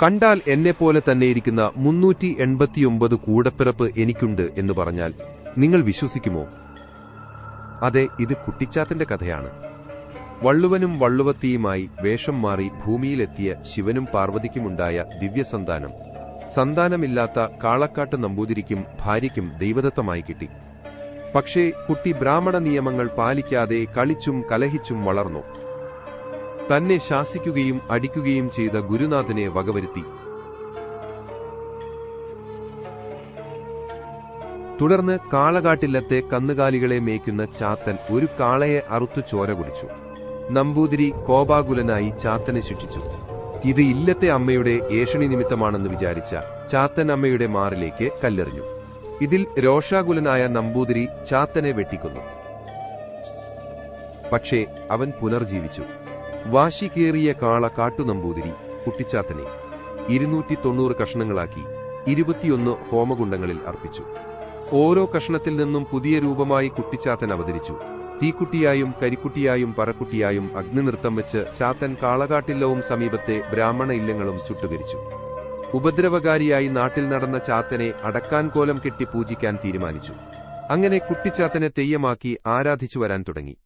കണ്ടാൽ എന്നെപ്പോലെ തന്നെയിരിക്കുന്ന 389 കൂടപ്പിറപ്പ് എനിക്കുണ്ട് എന്ന് പറഞ്ഞാൽ നിങ്ങൾ വിശ്വസിക്കുമോ? അതെ, ഇത് കുട്ടിച്ചാത്തന്റെ കഥയാണ്. വള്ളുവനും വള്ളുവത്തിയുമായി വേഷം മാറി ഭൂമിയിലെത്തിയ ശിവനും പാർവതിക്കുമുണ്ടായ ദിവ്യസന്താനം സന്താനമില്ലാത്ത കാളക്കാട്ട് നമ്പൂതിരിക്കും ഭാര്യയ്ക്കും ദൈവദത്തമായി കിട്ടി. പക്ഷേ കുട്ടി ബ്രാഹ്മണ നിയമങ്ങൾ പാലിക്കാതെ കളിച്ചും കലഹിച്ചും വളർന്നു. തന്നെ ശാസിക്കുകയും അടിക്കുകയും ചെയ്ത ഗുരുനാഥനെ വകവരുത്തി. തുടർന്ന് കാളകാട്ടിലത്തെ കന്നുകാലികളെ മേയ്ക്കുന്ന ചാത്തൻ ഒരു കാളയെ അറുത്തു ചോര കുടിച്ചു. നമ്പൂതിരി കോപാകുലനായി ചാത്തനെ ശിക്ഷിച്ചു. ഇത് ഇല്ലത്തെ അമ്മയുടെ ഏഷണി നിമിത്തമാണെന്ന് വിചാരിച്ച ചാത്തൻ അമ്മയുടെ മാറിലേക്ക് കല്ലെറിഞ്ഞു. ഇതിൽ രോഷാകുലനായ നമ്പൂതിരി ചാത്തനെ വെട്ടിക്കൊന്നു. പക്ഷേ അവൻ പുനർജീവിച്ചു. വാശികേറിയ കാള കാട്ടുനമ്പൂതിരി കുട്ടിച്ചാത്തനെ 290 കഷ്ണങ്ങളാക്കി 21 ഹോമകുണ്ടങ്ങളിൽ അർപ്പിച്ചു. ഓരോ കഷ്ണത്തിൽ നിന്നും പുതിയ രൂപമായി കുട്ടിച്ചാത്തൻ അവതരിച്ചു. തീക്കുട്ടിയായും കരിക്കുട്ടിയായും പറക്കുട്ടിയായും അഗ്നിനൃത്തം വെച്ച് ചാത്തൻ കാളകാട്ടില്ലവും സമീപത്തെ ബ്രാഹ്മണ ഇല്ലങ്ങളും ചുട്ടുകരിച്ചു. ഉപദ്രവകാരിയായി നാട്ടിൽ നടന്ന ചാത്തനെ അടക്കാൻ കോലം കെട്ടി പൂജിക്കാൻ തീരുമാനിച്ചു. അങ്ങനെ കുട്ടിച്ചാത്തനെ തെയ്യമാക്കി ആരാധിച്ചു വരാൻ തുടങ്ങി.